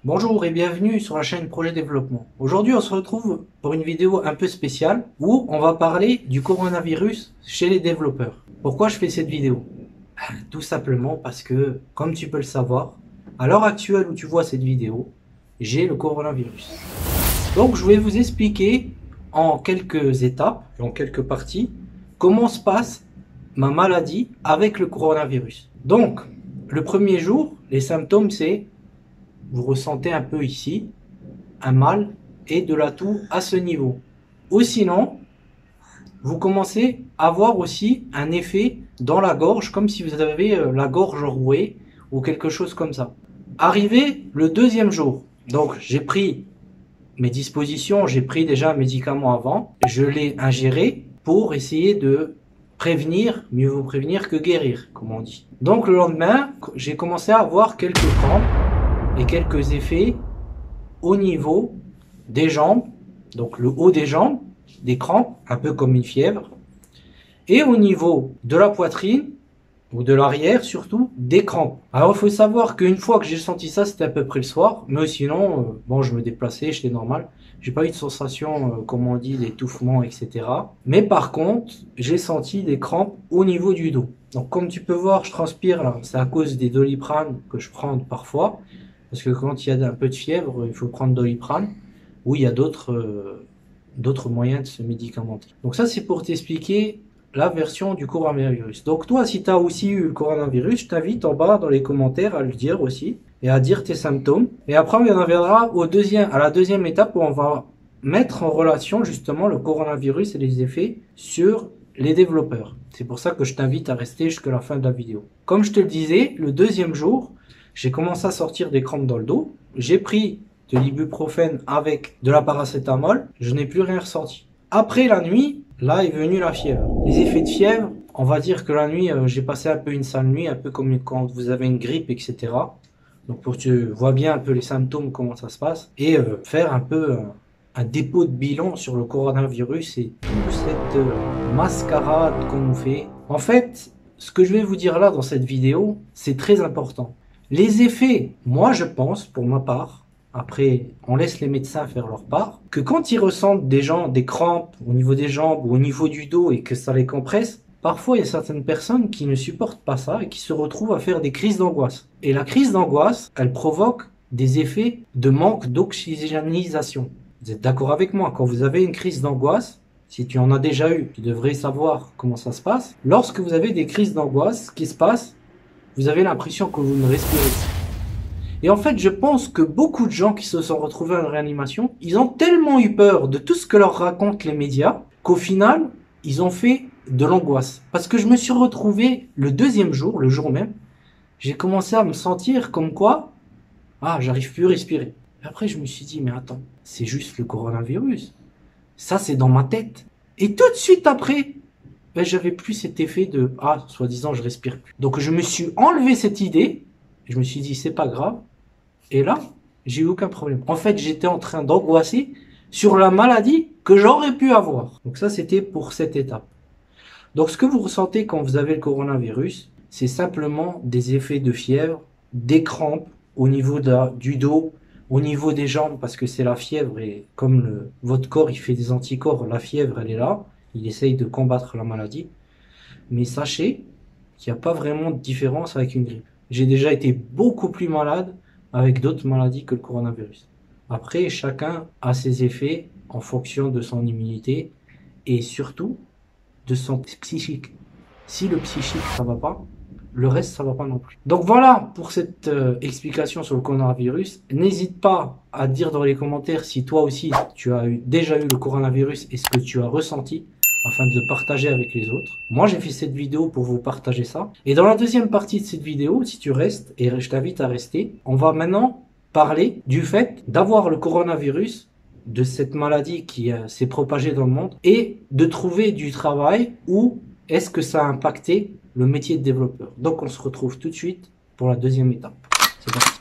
Bonjour et bienvenue sur la chaîne Projet Développement. Aujourd'hui, on se retrouve pour une vidéo un peu spéciale où on va parler du coronavirus chez les développeurs. Pourquoi je fais cette vidéo? Tout simplement parce que, comme tu peux le savoir, à l'heure actuelle où tu vois cette vidéo, j'ai le coronavirus. Donc, je vais vous expliquer en quelques étapes, en quelques parties, comment se passe ma maladie avec le coronavirus. Donc, le premier jour, les symptômes, c'est vous ressentez un peu ici un mal et de la toux à ce niveau. Ou sinon, vous commencez à avoir aussi un effet dans la gorge, comme si vous avez la gorge rouée ou quelque chose comme ça. Arrivé le deuxième jour, donc j'ai pris mes dispositions, j'ai pris déjà un médicament avant, je l'ai ingéré pour essayer de prévenir, mieux vaut prévenir que guérir, comme on dit. Donc le lendemain, j'ai commencé à avoir quelques crampes et quelques effets au niveau des jambes, donc le haut des jambes, des crampes, un peu comme une fièvre, et au niveau de la poitrine, ou de l'arrière surtout, des crampes. Alors il faut savoir qu'une fois que j'ai senti ça, c'était à peu près le soir, mais sinon, bon, je me déplaçais, j'étais normal. J'ai pas eu de sensation, comme on dit, d'étouffement, etc. Mais par contre, j'ai senti des crampes au niveau du dos. Donc comme tu peux voir, je transpire là, c'est à cause des Doliprane que je prends parfois. Parce que quand il y a un peu de fièvre, il faut prendre Doliprane, ou il y a d'autres moyens de se médicamenter. Donc ça, c'est pour t'expliquer la version du coronavirus. Donc toi, si tu as aussi eu le coronavirus, je t'invite en bas dans les commentaires à le dire aussi, et à dire tes symptômes. Et après, on en viendra à la deuxième étape où on va mettre en relation justement le coronavirus et les effets sur les développeurs. C'est pour ça que je t'invite à rester jusqu'à la fin de la vidéo. Comme je te le disais, le deuxième jour, j'ai commencé à sortir des crampes dans le dos. J'ai pris de l'ibuprofène avec de la paracétamol. Je n'ai plus rien ressenti. Après la nuit, là est venue la fièvre. Les effets de fièvre, on va dire que la nuit, j'ai passé un peu une sale nuit, un peu comme quand vous avez une grippe, etc. Donc pour que tu vois bien un peu les symptômes, comment ça se passe. Et faire un peu un dépôt de bilan sur le coronavirus et toute cette mascarade qu'on nous fait. En fait, ce que je vais vous dire là dans cette vidéo, c'est très important. Les effets, moi je pense, pour ma part, après on laisse les médecins faire leur part, que quand ils ressentent des crampes au niveau des jambes ou au niveau du dos et que ça les compresse, parfois il y a certaines personnes qui ne supportent pas ça et qui se retrouvent à faire des crises d'angoisse. Et la crise d'angoisse, elle provoque des effets de manque d'oxygénisation. Vous êtes d'accord avec moi, quand vous avez une crise d'angoisse, si tu en as déjà eu, tu devrais savoir comment ça se passe. Lorsque vous avez des crises d'angoisse, ce qui se passe, vous avez l'impression que vous ne respirez pas. Et en fait, je pense que beaucoup de gens qui se sont retrouvés en réanimation, ils ont tellement eu peur de tout ce que leur racontent les médias, qu'au final, ils ont fait de l'angoisse. Parce que je me suis retrouvé le deuxième jour, le jour même, j'ai commencé à me sentir comme quoi, j'arrive plus à respirer. Et après, je me suis dit, mais attends, c'est juste le coronavirus. Ça, c'est dans ma tête. Et tout de suite après, j'avais plus cet effet de soi-disant je respire plus. Donc je me suis enlevé cette idée, et je me suis dit c'est pas grave, et là j'ai eu aucun problème. En fait j'étais en train d'angoisser sur la maladie que j'aurais pu avoir. Donc ça c'était pour cette étape. Donc ce que vous ressentez quand vous avez le coronavirus, c'est simplement des effets de fièvre, des crampes au niveau du dos, au niveau des jambes parce que c'est la fièvre et comme votre corps il fait des anticorps, la fièvre elle est là. Il essaye de combattre la maladie. Mais sachez qu'il n'y a pas vraiment de différence avec une grippe. J'ai déjà été beaucoup plus malade avec d'autres maladies que le coronavirus. Après, chacun a ses effets en fonction de son immunité et surtout de son psychique. Si le psychique ça va pas, le reste ça va pas non plus. Donc voilà pour cette explication sur le coronavirus. N'hésite pas à dire dans les commentaires si toi aussi tu as déjà eu le coronavirus et ce que tu as ressenti, afin de partager avec les autres. Moi, j'ai fait cette vidéo pour vous partager ça. Et dans la deuxième partie de cette vidéo, si tu restes, et je t'invite à rester, on va maintenant parler du fait d'avoir le coronavirus, de cette maladie qui s'est propagée dans le monde, et de trouver du travail où est-ce que ça a impacté le métier de développeur. Donc, on se retrouve tout de suite pour la deuxième étape. C'est parti.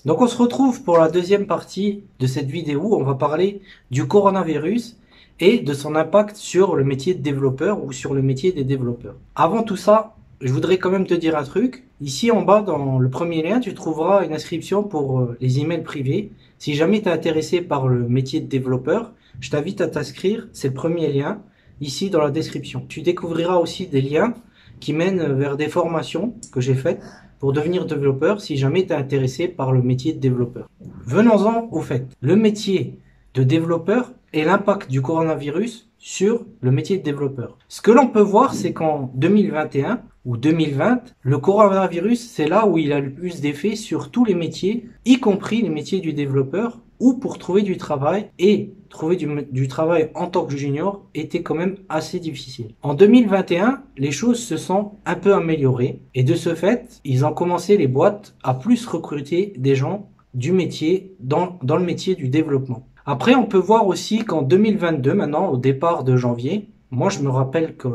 Donc on se retrouve pour la deuxième partie de cette vidéo où on va parler du coronavirus et de son impact sur le métier de développeur ou sur le métier des développeurs. Avant tout ça, je voudrais quand même te dire un truc. Ici en bas, dans le premier lien, tu trouveras une inscription pour les emails privés. Si jamais tu es intéressé par le métier de développeur, je t'invite à t'inscrire. C'est le premier lien, ici dans la description. Tu découvriras aussi des liens qui mènent vers des formations que j'ai faites pour devenir développeur si jamais tu es intéressé par le métier de développeur. Venons-en au fait. Le métier de développeur et l'impact du coronavirus sur le métier de développeur. Ce que l'on peut voir, c'est qu'en 2021 ou 2020, le coronavirus, c'est là où il a le plus d'effet sur tous les métiers, y compris les métiers du développeur, ou pour trouver du travail, et trouver du travail en tant que junior était quand même assez difficile. En 2021, les choses se sont un peu améliorées, et de ce fait, ils ont commencé les boîtes à plus recruter des gens du métier, dans le métier du développement. Après, on peut voir aussi qu'en 2022, maintenant, au départ de janvier, moi je me rappelle que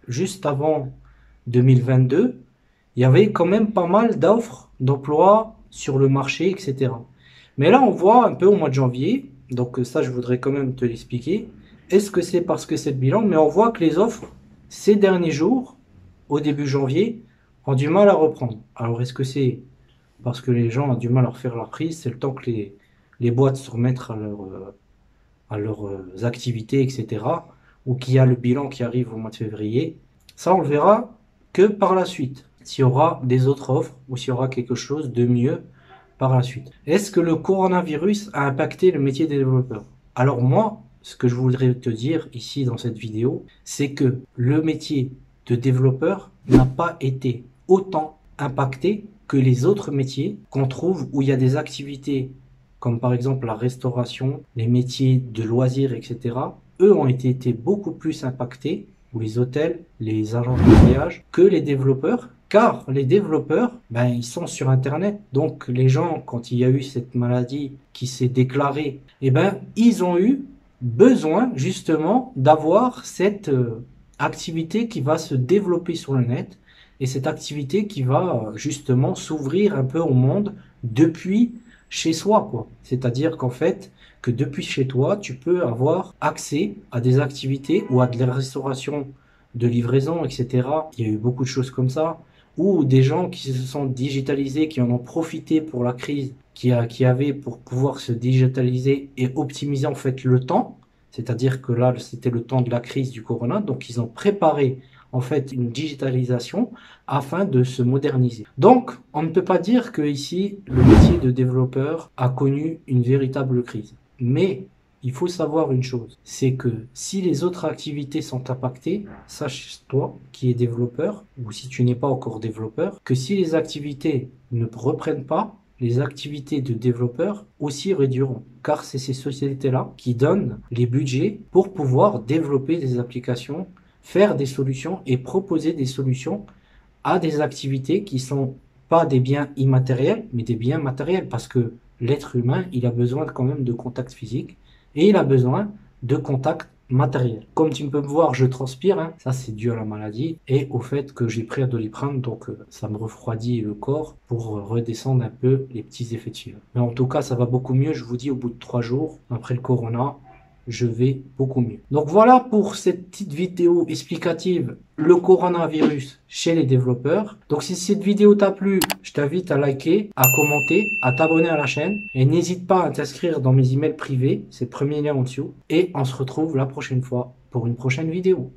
juste avant 2022, il y avait quand même pas mal d'offres d'emploi sur le marché, etc. Mais là, on voit un peu au mois de janvier, donc ça je voudrais quand même te l'expliquer. Est-ce que c'est parce que c'est le bilan? Mais on voit que les offres, ces derniers jours, au début janvier, ont du mal à reprendre. Alors est-ce que c'est parce que les gens ont du mal à refaire leur prise, c'est le temps que les boîtes se remettent à leurs activités, etc. Ou qu'il y a le bilan qui arrive au mois de février. Ça, on le verra que par la suite. S'il y aura des autres offres ou s'il y aura quelque chose de mieux par la suite. Est-ce que le coronavirus a impacté le métier des développeurs? Alors moi, ce que je voudrais te dire ici dans cette vidéo, c'est que le métier de développeur n'a pas été autant impacté que les autres métiers qu'on trouve où il y a des activités comme par exemple la restauration, les métiers de loisirs, etc. Eux ont été beaucoup plus impactés, ou les hôtels, les agences de voyage, que les développeurs. Car les développeurs, ils sont sur Internet. Donc les gens, quand il y a eu cette maladie qui s'est déclarée, ils ont eu besoin justement d'avoir cette activité qui va se développer sur le net. Et cette activité qui va justement s'ouvrir un peu au monde depuis chez soi, quoi. C'est-à-dire qu'en fait, que depuis chez toi, tu peux avoir accès à des activités ou à de la restauration, de livraison, etc. Il y a eu beaucoup de choses comme ça. Ou des gens qui se sont digitalisés, qui en ont profité pour la crise, qui avaient pour pouvoir se digitaliser et optimiser en fait le temps. C'est-à-dire que là, c'était le temps de la crise du corona. Donc, ils ont préparé en fait une digitalisation afin de se moderniser. Donc, on ne peut pas dire que ici le métier de développeur a connu une véritable crise. Mais il faut savoir une chose, c'est que si les autres activités sont impactées, sache toi qui es développeur, ou si tu n'es pas encore développeur, que si les activités ne reprennent pas, les activités de développeurs aussi réduiront. Car c'est ces sociétés-là qui donnent les budgets pour pouvoir développer des applications, faire des solutions et proposer des solutions à des activités qui sont pas des biens immatériels, mais des biens matériels. Parce que l'être humain, il a besoin quand même de contact physique et il a besoin de contact matériel. Comme tu peux me voir, je transpire, hein. Ça c'est dû à la maladie et au fait que j'ai pris un Doliprane, donc ça me refroidit le corps pour redescendre un peu les petits effets de fièvre. Mais en tout cas, ça va beaucoup mieux, je vous dis, au bout de 3 jours, après le corona, je vais beaucoup mieux. Donc voilà pour cette petite vidéo explicative, le coronavirus chez les développeurs. Donc si cette vidéo t'a plu, je t'invite à liker, à commenter, à t'abonner à la chaîne. Et n'hésite pas à t'inscrire dans mes emails privés, c'est le premier lien en dessous. Et on se retrouve la prochaine fois pour une prochaine vidéo.